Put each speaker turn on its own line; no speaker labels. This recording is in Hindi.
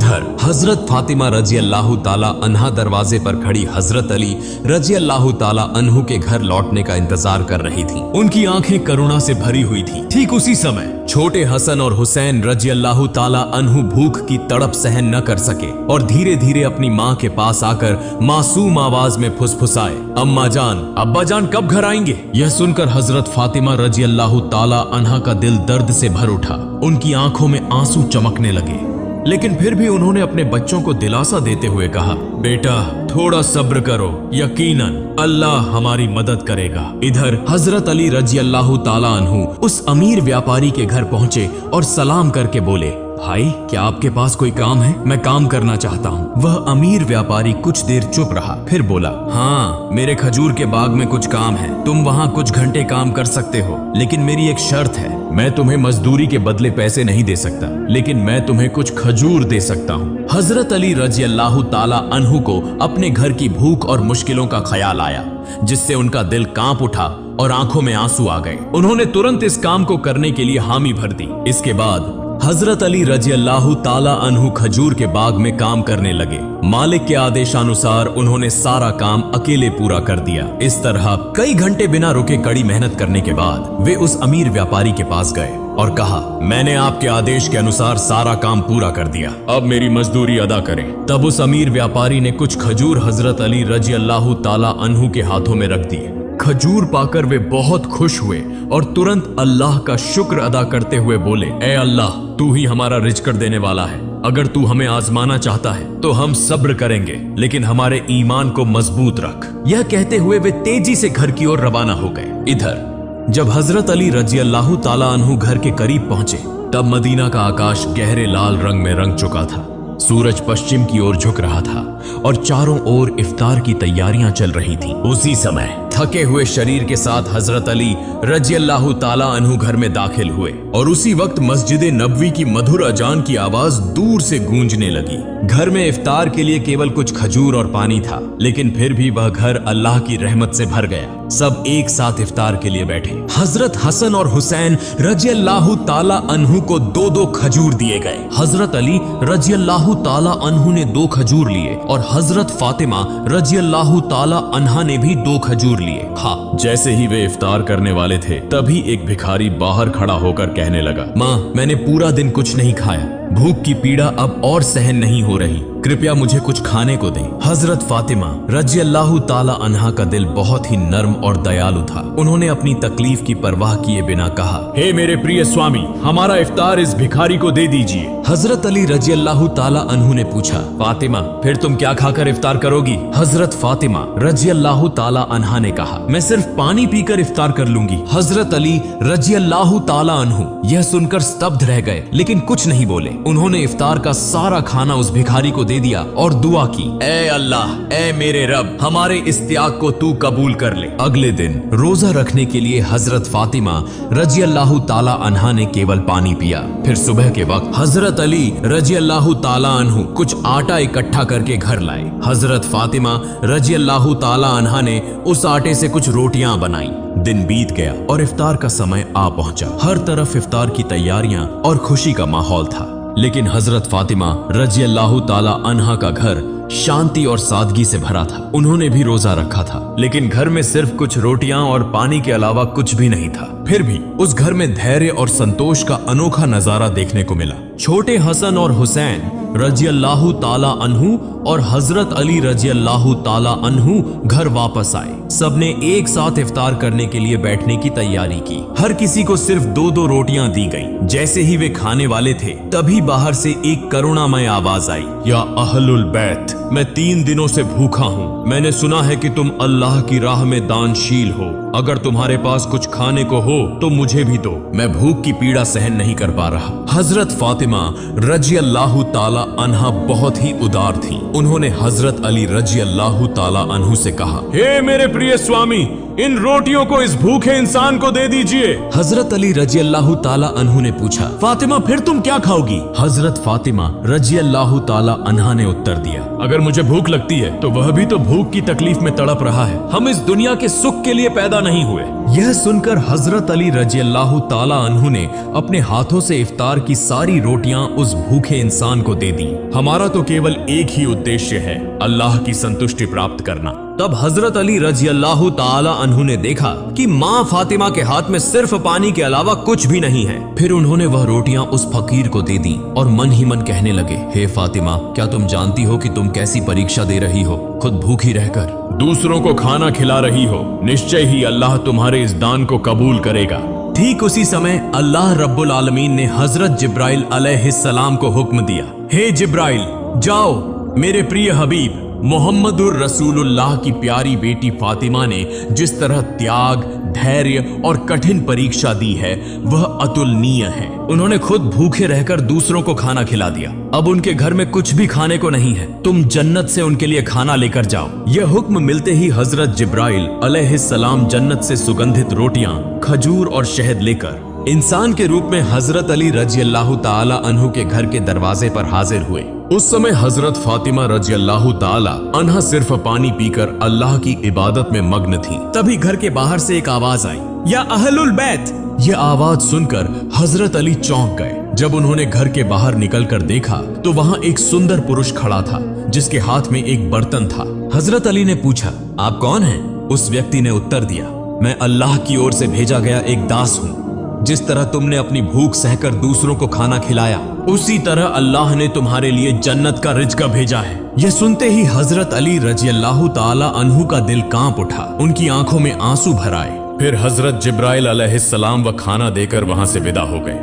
उधर हजरत फातिमा रजी अल्लाह ताला अन्हा दरवाजे पर खड़ी हजरत अली रजी अल्लाह ताला अन्हु के घर लौटने का इंतजार कर रही थी। उनकी आंखें करुणा से भरी हुई थी। ठीक उसी समय छोटे हसन और हुसैन रजी अल्लाह ताला अन्हु भूख की तड़प सहन न कर सके और धीरे धीरे अपनी माँ के पास आकर मासूम आवाज में फुसफुसाए, अम्मा जान, अब्बा जान कब घर आएंगे? यह सुनकर हजरत फातिमा रजी अल्लाह ताला अन्हा का दिल दर्द से भर उठा। उनकी आंखों में आंसू चमकने लगे, लेकिन फिर भी उन्होंने अपने बच्चों को दिलासा देते हुए कहा, बेटा थोड़ा सब्र करो, यकीनन अल्लाह हमारी मदद करेगा। इधर हजरत अली रजी अल्लाह ताला अन्हु उस अमीर व्यापारी के घर पहुंचे और सलाम करके बोले, भाई क्या आपके पास कोई काम है? मैं काम करना चाहता हूँ। वह अमीर व्यापारी कुछ देर चुप रहा, फिर बोला, हाँ मेरे खजूर के बाग में कुछ काम है, तुम वहाँ कुछ घंटे काम कर सकते हो, लेकिन मेरी एक शर्त है। मैं तुम्हें मजदूरी के बदले पैसे नहीं दे सकता, लेकिन मैं तुम्हें कुछ खजूर दे सकता हूँ। हजरत अली रजी अल्लाह ताला अन्हु को अपने घर की भूख और मुश्किलों का ख्याल आया, जिससे उनका दिल कांप उठा और आंखों में आंसू आ गए। उन्होंने तुरंत इस काम को करने के लिए हामी भर दी। इसके बाद हजरत अली रजी अल्लाह ताला अन्हु खजूर के बाग में काम करने लगे। मालिक के आदेशानुसार उन्होंने सारा काम अकेले पूरा कर दिया। इस तरह कई घंटे बिना रुके कड़ी मेहनत करने के बाद वे उस अमीर व्यापारी के पास गए और कहा, मैंने आपके आदेश के अनुसार सारा काम पूरा कर दिया, अब मेरी मजदूरी अदा करें। तब उस अमीर व्यापारी ने कुछ खजूर हजरत अली रजी अल्लाह ताला अन्हु के हाथों में रख दिए। खजूर पाकर वे बहुत खुश हुए और तुरंत अल्लाह का शुक्र अदा करते हुए बोले, ए अल्लाह, तू ही हमारा रिज़्क़ देने वाला है। अगर तू हमें आजमाना चाहता है तो हम सब्र करेंगे, लेकिन हमारे ईमान को मजबूत रख। यह कहते हुए वे तेजी से घर की ओर रवाना हो गए। इधर जब हजरत अली रजी अल्लाह ताला अन्हु घर के करीब पहुंचे, तब मदीना का आकाश गहरे लाल रंग में रंग चुका था। सूरज पश्चिम की ओर झुक रहा था और चारों ओर इफ्तार की तैयारियां चल रही थीं। उसी समय थके हुए शरीर के साथ हजरत अली रजी अल्लाह ताला अन्हु घर में दाखिल हुए और उसी वक्त मस्जिद नबवी की मधुर अजान की आवाज दूर से गूंजने लगी। घर में इफ्तार के लिए केवल कुछ खजूर और पानी था, लेकिन फिर भी वह घर अल्लाह की रहमत से भर गया। सब एक साथ इफ्तार के लिए बैठे। हजरत हसन और हुसैन रजी अल्लाह ताला अन्हु को दो दो खजूर दिए गए। हजरत अली रजी अल्लाह ताला अन्हु ने 2 खजूर लिए और हजरत फातिमा रजी अल्लाह ताला अन्हा ने भी 2 खजूर लिए। हाँ, जैसे ही वे इफ्तार करने वाले थे, तभी एक भिखारी बाहर खड़ा होकर कहने लगा, माँ मैंने पूरा दिन कुछ नहीं खाया, भूख की पीड़ा अब और सहन नहीं हो रही, कृपया मुझे कुछ खाने को दें। हजरत फातिमा रजी अल्लाह ताला अन्हा का दिल बहुत ही नर्म और दयालु था। उन्होंने अपनी तकलीफ की परवाह किए बिना कहा, हे मेरे प्रिय स्वामी, हमारा इफ्तार इस भिखारी को दे दीजिए। हजरत अली रजी अल्लाह ताला अन्हु ने पूछा, फातिमा फिर तुम क्या खाकर इफ्तार करोगी? हजरत फातिमा रजी अल्लाह ताला अन्हा ने कहा, मैं सिर्फ पानी पीकर इफ्तार कर लूंगी। हजरत अली रजी अल्लाह ताला अन्हु यह सुनकर स्तब्ध रह गए, लेकिन कुछ नहीं बोले। उन्होंने इफ्तार का सारा खाना उस भिखारी को दे दिया और दुआ की, ए अल्लाह, ए मेरे रब, हमारे इस त्याग को तू कबूल कर ले। अगले दिन रोजा रखने के लिए हजरत फातिमा रजी अल्लाह ताला अन्हा ने केवल पानी पिया। फिर सुबह के वक्त हजरत अली रजी अल्लाह ताला अन्हु कुछ आटा इकट्ठा करके घर लाए। हजरत फातिमा रजी अल्लाह ताला अन्हा ने उस आटे से कुछ रोटियां बनाई। दिन बीत गया और इफ्तार का समय आ पहुंचा। हर तरफ इफ्तार की तैयारियां और खुशी का माहौल था, लेकिन हजरत फातिमा रजी अल्लाह ताला अन्हा का घर शांति और सादगी से भरा था। उन्होंने भी रोजा रखा था, लेकिन घर में सिर्फ कुछ रोटियां और पानी के अलावा कुछ भी नहीं था। फिर भी उस घर में धैर्य और संतोष का अनोखा नजारा देखने को मिला। छोटे हसन और हुसैन रजी अल्लाह ताला अन्हु और हजरत अली रजी अल्लाह ताला अन्हु घर वापस आए। सबने एक साथ इफ्तार करने के लिए बैठने की तैयारी की। हर किसी को सिर्फ 2-2 रोटियां दी गईं। जैसे ही वे खाने वाले थे, तभी बाहर से एक करुणामय आवाज आई, या अहलुल बैत, मैं 3 दिनों से भूखा हूँ। मैंने सुना है कि तुम अल्लाह की राह में दानशील हो। अगर तुम्हारे पास कुछ खाने को हो तो मुझे भी दो, मैं भूख की पीड़ा सहन नहीं कर पा रहा। हजरत फातिमा रजी अल्लाह ताला अन्हा बहुत ही उदार थी। उन्होंने हजरत अली रजी अल्लाह ताला अन्हु से कहा, हे मेरे प्रिय स्वामी, इन रोटियों को इस भूखे इंसान को दे दीजिए। हजरत अली रजी अल्लाह ताला अन्हु ने पूछा, फातिमा फिर तुम क्या खाओगी? हजरत फातिमा रजी अल्लाह ताला अन्हा ने उत्तर दिया, अगर मुझे भूख लगती है तो वह भी तो भूख की तकलीफ में तड़प रहा है। हम इस दुनिया के सुख के लिए पैदा नहीं हुए। यह सुनकर हजरत अली रजी अल्लाह ताला अन्हु ने अपने हाथों से इफ्तार की सारी रोटियां उस भूखे इंसान को दे दी। हमारा तो केवल एक ही उद्देश्य है, अल्लाह की संतुष्टि प्राप्त करना। तब हजरत अली रजी अल्लाह ताला अन्हु ने देखा कि माँ फातिमा के हाथ में सिर्फ पानी के अलावा कुछ भी नहीं है। फिर उन्होंने वह रोटियां उस फकीर को दे दी और मन ही मन कहने लगे, हे फातिमा, क्या तुम जानती हो कि तुम कैसी परीक्षा दे रही हो? खुद भूखी रहकर दूसरों को खाना खिला रही हो। निश्चय ही अल्लाह तुम्हारे इस दान को कबूल करेगा। ठीक उसी समय अल्लाह रब्बुल आलमीन ने हजरत जिब्राइल अलैहिस्सलाम को हुक्म दिया, हे जिब्राइल, जाओ, मेरे प्रिय हबीब मोहम्मदुर रसूलुल्लाह की प्यारी बेटी फातिमा ने जिस तरह त्याग, धैर्य और कठिन परीक्षा दी है वह अतुलनीय है। उन्होंने खुद भूखे रहकर दूसरों को खाना खिला दिया। अब उनके घर में कुछ भी खाने को नहीं है। तुम जन्नत से उनके लिए खाना लेकर जाओ। यह हुक्म मिलते ही हजरत जिब्राइल अलैहिस्सलाम जन्नत से सुगंधित रोटियां, खजूर और शहद लेकर इंसान के रूप में हजरत अली रजी अल्लाह ताला अन्हु के घर के दरवाजे पर हाजिर हुए। उस समय हजरत फातिमा रजी अल्लाह ताला अन्हा सिर्फ पानी पीकर अल्लाह की इबादत में मग्न थी। तभी घर के बाहर से एक आवाज आई, या अहलुल बैत। यह आवाज सुनकर हजरत अली चौंक गए। जब उन्होंने घर के बाहर निकलकर देखा तो वहां एक सुंदर पुरुष खड़ा था जिसके हाथ में एक बर्तन था। हजरत अली ने पूछा, आप कौन हैं? उस व्यक्ति ने उत्तर दिया, मैं अल्लाह की ओर से भेजा गया एक दास हूँ। जिस तरह तुमने अपनी भूख सहकर दूसरों को खाना खिलाया, उसी तरह अल्लाह ने तुम्हारे लिए जन्नत का रिज़्क़ भेजा है। यह सुनते ही हजरत अली रजी अल्लाह ताला अन्हु का दिल कांप उठा। उनकी आंखों में आंसू भर आए। फिर हजरत जिब्राइल अलैहिस्सलाम वह खाना देकर वहां से विदा हो गए।